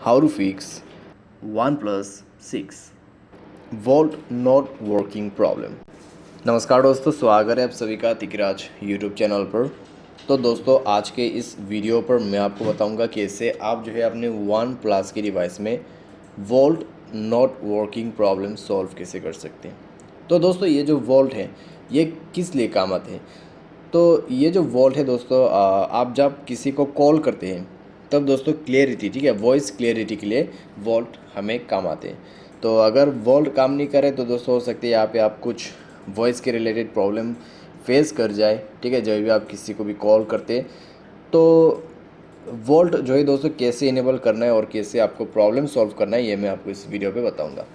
How to fix OnePlus 6 Volt not working problem। नमस्कार दोस्तों, स्वागत है आप सभी का तिकराज यूट्यूब चैनल पर। तो दोस्तों, आज के इस वीडियो पर मैं आपको बताऊंगा कैसे आप जो है अपने वन प्लस की डिवाइस में volt not working problem solve कैसे कर सकते हैं। तो दोस्तों, ये जो वोल्ट है ये किस लिए काम आते हैं। तो ये जो वोल्ट है दोस्तों, आप जब किसी को कॉल करते हैं तब दोस्तों क्लियरिटी, ठीक है, वॉइस क्लियरिटी के लिए वोल्ट हमें काम आते हैं। तो अगर वोल्ट काम नहीं करे तो दोस्तों हो सकती है यहाँ पे आप कुछ वॉइस के रिलेटेड प्रॉब्लम फेस कर जाए, ठीक है, जब भी आप किसी को भी कॉल करते हैं। तो वोल्ट जो है दोस्तों कैसे इनेबल करना है और कैसे आपको प्रॉब्लम सॉल्व करना है, ये मैं आपको इस वीडियो पे बताऊंगा।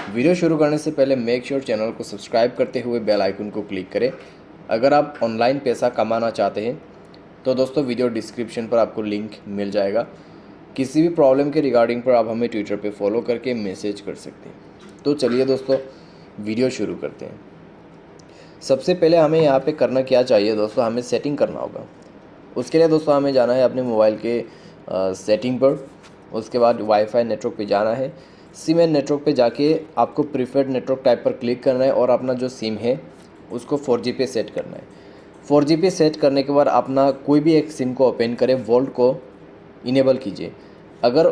वीडियो शुरू करने से पहले मेक श्योर चैनल को सब्सक्राइब करते हुए बेल आइकन को क्लिक करें। अगर आप ऑनलाइन पैसा कमाना चाहते हैं तो दोस्तों वीडियो डिस्क्रिप्शन पर आपको लिंक मिल जाएगा। किसी भी प्रॉब्लम के रिगार्डिंग पर आप हमें ट्विटर पे फॉलो करके मैसेज कर सकते हैं। तो चलिए दोस्तों, वीडियो शुरू करते हैं। सबसे पहले हमें यहाँ पे करना क्या चाहिए दोस्तों, हमें सेटिंग करना होगा। उसके लिए दोस्तों हमें जाना है अपने मोबाइल के सेटिंग पर। उसके बाद वाईफाई नेटवर्क पे जाना है। सिम एंड नेटवर्क पे जाके आपको प्रीफर्ड नेटवर्क टाइप पर क्लिक करना है और अपना जो सिम है उसको 4G पे सेट करना है। 4G पे सेट करने के बाद अपना कोई भी एक सिम को ओपन करें, वोल्ट को इनेबल कीजिए। अगर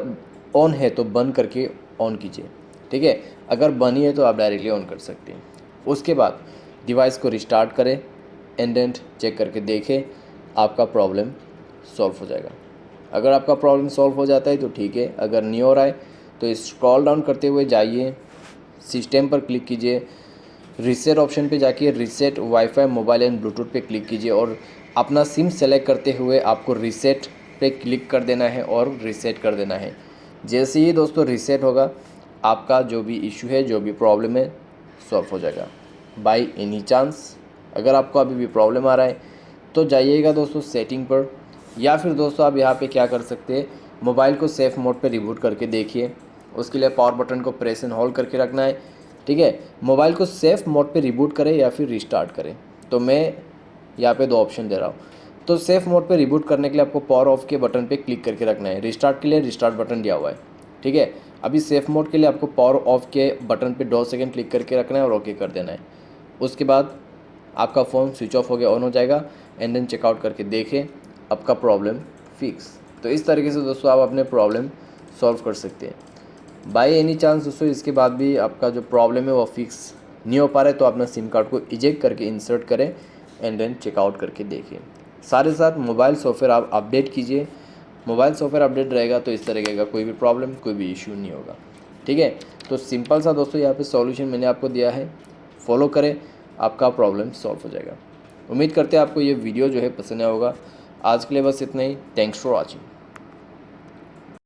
ऑन है तो बंद करके ऑन कीजिए, ठीक है। अगर बंद ही है तो आप डायरेक्टली ऑन कर सकते हैं। उसके बाद डिवाइस को रिस्टार्ट करें, एंडेंट चेक करके देखें, आपका प्रॉब्लम सॉल्व हो जाएगा। अगर आपका प्रॉब्लम सॉल्व हो जाता है तो ठीक है, अगर नहीं हो रहा है तो स्क्रॉल डाउन करते हुए जाइए, सिस्टम पर क्लिक कीजिए, रीसेट ऑप्शन पे जाके reset wifi mobile and Bluetooth पे क्लिक कीजिए और अपना सिम सेलेक्ट करते हुए आपको रीसेट पे क्लिक कर देना है और रीसेट कर देना है। जैसे ही दोस्तों रीसेट होगा, आपका जो भी इशू है, जो भी प्रॉब्लम है, सॉल्व हो जाएगा। बाय एनी चांस अगर आपको अभी भी प्रॉब्लम आ रहा है तो जाइएगा दोस्तों सेटिंग पर, या फिर दोस्तों आप यहाँ पे क्या कर सकते हैं, मोबाइल को सेफ मोड पे रिबूट करके देखिए। उसके लिए पावर बटन को प्रेस एंड होल्ड करके रखना है, ठीक है। मोबाइल को सेफ मोड पे रिबूट करें या फिर रिस्टार्ट करें, तो मैं यहाँ पे दो ऑप्शन दे रहा हूँ। तो सेफ मोड पे रिबूट करने के लिए आपको पावर ऑफ के बटन पे क्लिक करके रखना है। रिस्टार्ट के लिए रिस्टार्ट बटन दिया हुआ है, ठीक है। अभी सेफ मोड के लिए आपको पावर ऑफ के बटन पे 2 सेकंड क्लिक करके रखना है और ओके कर देना है। उसके बाद आपका फ़ोन स्विच ऑफ हो गया ऑन हो जाएगा। एंड देन चेकआउट करके देखें, आपका प्रॉब्लम फिक्स। तो इस तरीके से दोस्तों आप अपने प्रॉब्लम सॉल्व कर सकते हैं। बाय एनी चांस दोस्तों इसके बाद भी आपका जो प्रॉब्लम है वो फिक्स नहीं हो पा रहा है तो अपना सिम कार्ड को इजेक्ट करके इंसर्ट करें एंड देन चेकआउट करके देखें। साथ ही साथ मोबाइल सॉफ्टवेयर आप अपडेट कीजिए। मोबाइल सॉफ्टवेयर अपडेट रहेगा तो इस तरीके का कोई भी प्रॉब्लम, कोई भी इशू नहीं होगा, ठीक है। तो सिंपल सा दोस्तों यहाँ पे सॉल्यूशन मैंने आपको दिया है, फॉलो करें, आपका प्रॉब्लम सॉल्व हो जाएगा। उम्मीद करते हैं आपको ये वीडियो जो है पसंद आया होगा। आज के लिए बस इतना ही। Thanks for watching.